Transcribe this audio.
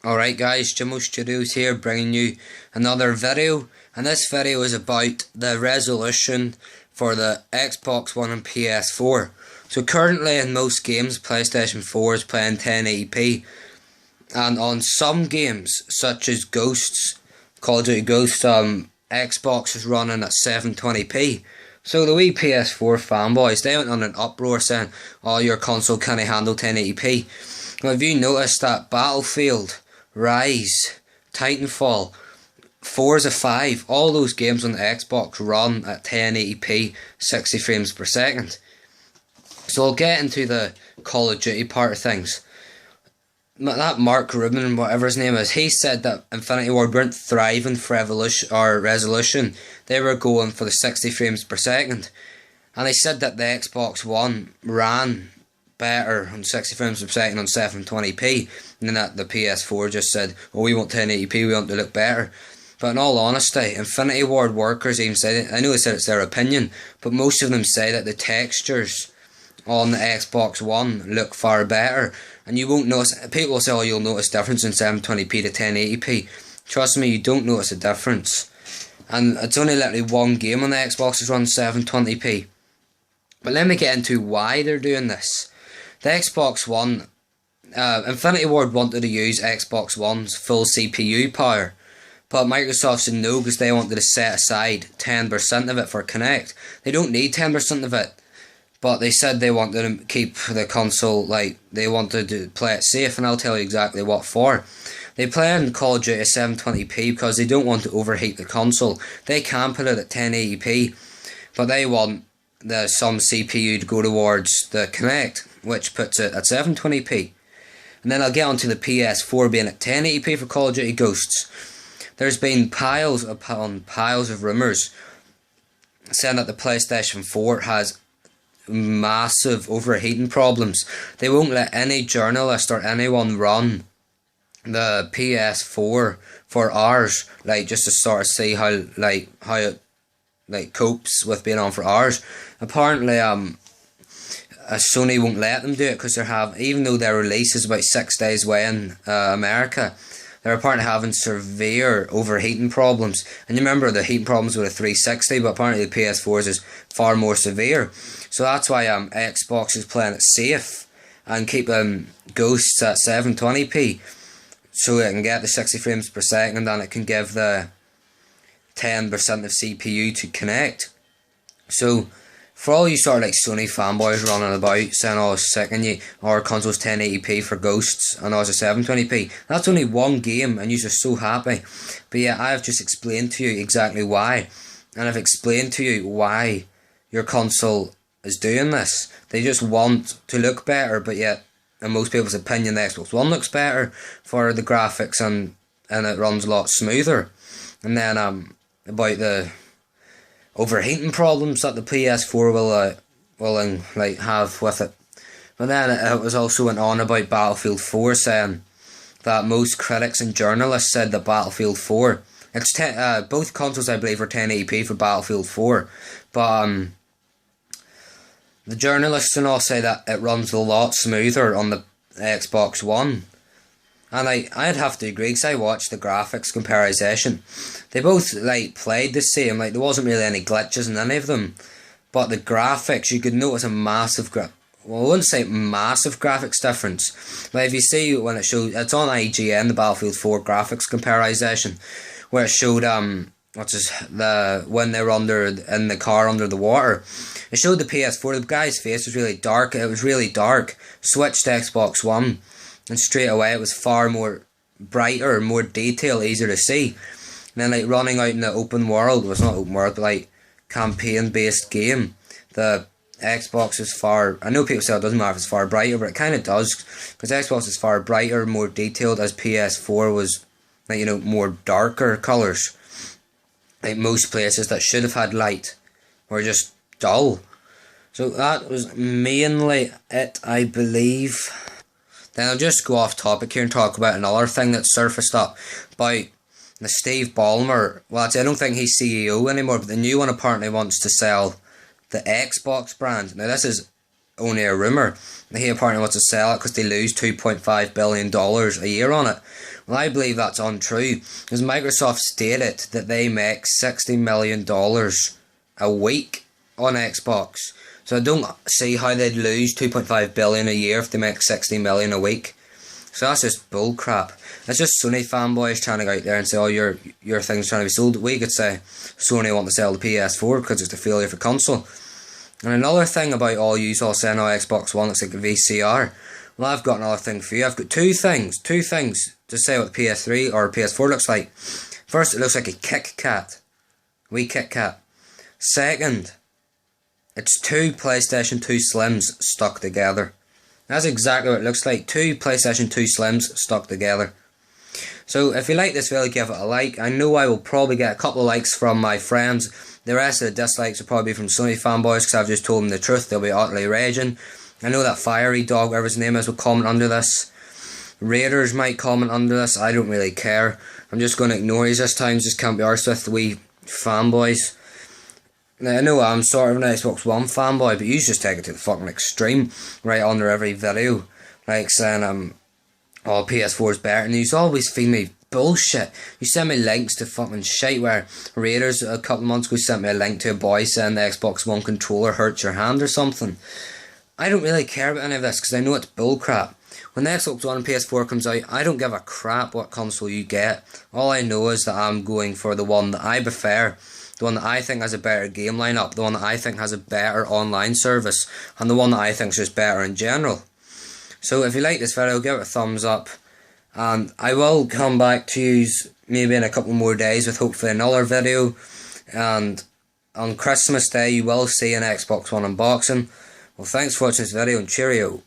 Alright guys, Jimmo Studios here bringing you another video, and this video is about the resolution for the Xbox One and PS4. So currently in most games PlayStation 4 is playing 1080p, and on some games such as Ghosts, Call of Duty Ghosts, Xbox is running at 720p. So the wee PS4 fanboys, they went on an uproar saying, oh, your console can't handle 1080p. Well, have you noticed that Battlefield, Rise, Titanfall, Forza 5, all those games on the Xbox run at 1080p, 60 frames per second. So I'll get into the Call of Duty part of things. That Mark Rubin, whatever his name is, he said that Infinity Ward weren't thriving for resolution. They were going for the 60 frames per second. And he said that the Xbox One ran better on 60 frames per second on 720p, and then that the PS4 just said, oh, we want 1080p, we want to look better. But in all honesty, Infinity Ward workers even said it. I know they said it's their opinion, but most of them say that the textures on the Xbox One look far better, and you won't notice. People will say, oh, you'll notice difference in 720p to 1080p. Trust me, you don't notice a difference. And it's only literally one game on the Xbox is run 720p. But let me get into why they're doing this. The Xbox One, Infinity Ward wanted to use Xbox One's full CPU power, but Microsoft said no because they wanted to set aside 10% of it for Kinect. They don't need 10% of it, but they said they wanted to keep the console, like, they wanted to play it safe, and I'll tell you exactly what for. They play in Call of Duty 720p because they don't want to overheat the console. They can put it at 1080p, but they want some CPU to go towards the Kinect, which puts it at 720p. And then I'll get onto the PS4 being at 1080p for Call of Duty Ghosts. There's been piles upon piles of rumours saying that the PlayStation 4 has massive overheating problems. They won't let any journalist or anyone run the PS4 for hours, like, just to sort of see how it copes with being on for hours. Apparently, Sony won't let them do it because even though their release is about 6 days away in America, they're apparently having severe overheating problems. And you remember the heating problems with a 360, but apparently the PS4's is far more severe. So that's why Xbox is playing it safe and keeping Ghosts at 720p, so it can get the 60 frames per second and it can give the 10% of CPU to Kinect. So for all you sort of like Sony fanboys running about saying, oh, it's sick and you, our console's 1080p for Ghosts and ours is 720p, that's only one game and you're so happy. But yeah, I've just explained to you exactly why, and I've explained to you why your console is doing this. They just want to look better, but yet in most people's opinion the Xbox One looks better for the graphics and it runs a lot smoother. And then about the overheating problems that the PS4 will have with it. But then it was also went on about Battlefield 4, saying that most critics and journalists said that Battlefield 4, both consoles I believe are 1080p for Battlefield 4, but the journalists and all say that it runs a lot smoother on the Xbox One. And I'd have to agree because I watched the graphics comparison. They both played the same, there wasn't really any glitches in any of them. But the graphics, you could notice a massive well, I wouldn't say massive graphics difference. But if you see when it showed, it's on IGN, the Battlefield 4 graphics comparison, where it showed when they were in the car under the water. It showed the PS4, the guy's face was really dark. It was really dark. Switched to Xbox One, and straight away it was far more brighter, more detail, easier to see. And then running out in the open world, well, it's not open world, but campaign based game, the Xbox is far, I know people say it doesn't matter if it's far brighter, but it kind of does, because Xbox is far brighter, more detailed, as PS4 was more darker colours. Most places that should have had light were just dull. So that was mainly it, I believe. Then I'll just go off topic here and talk about another thing that surfaced up about the Steve Ballmer. Well, I don't think he's CEO anymore, but the new one apparently wants to sell the Xbox brand. Now this is only a rumour. He apparently wants to sell it because they lose $2.5 billion a year on it. Well, I believe that's untrue, because Microsoft stated that they make $60 million a week on Xbox. So I don't see how they'd lose $2.5 billion a year if they make $60 million a week. So that's just bull crap. It's just Sony fanboys trying to go out there and say, oh, your thing's trying to be sold. We could say Sony want to sell the PS4 because it's a failure for console. And another thing about all you all saying, oh, Xbox One looks like a VCR. Well, I've got another thing for you. I've got two things to say what the PS3 or PS4 looks like. First, it looks like a Kit Kat. Wee Kit Kat. Second, it's two PlayStation 2 Slims stuck together. That's exactly what it looks like. Two PlayStation 2 Slims stuck together. So if you like this video, give it a like. I know I will probably get a couple of likes from my friends. The rest of the dislikes will probably be from Sony fanboys because I've just told them the truth. They'll be utterly raging. I know that Fiery Dog, whatever his name is, will comment under this. Raiders might comment under this. I don't really care. I'm just going to ignore you this time. Just can't be arsed with the wee fanboys. Now, I know I'm sort of an Xbox One fanboy, but you just take it to the fucking extreme. Right under every video. Like saying, oh, PS4 is better. And you always feed me bullshit. You send me links to fucking shit where Raiders a couple of months ago sent me a link to a boy saying the Xbox One controller hurts your hand or something. I don't really care about any of this because I know it's bullcrap. When the Xbox One and PS4 comes out, I don't give a crap what console you get. All I know is that I'm going for the one that I prefer, the one that I think has a better game lineup, the one that I think has a better online service, and the one that I think is just better in general. So if you like this video, give it a thumbs up, and I will come back to you maybe in a couple more days with hopefully another video, and on Christmas Day you will see an Xbox One unboxing. Well, thanks for watching this video and cheerio.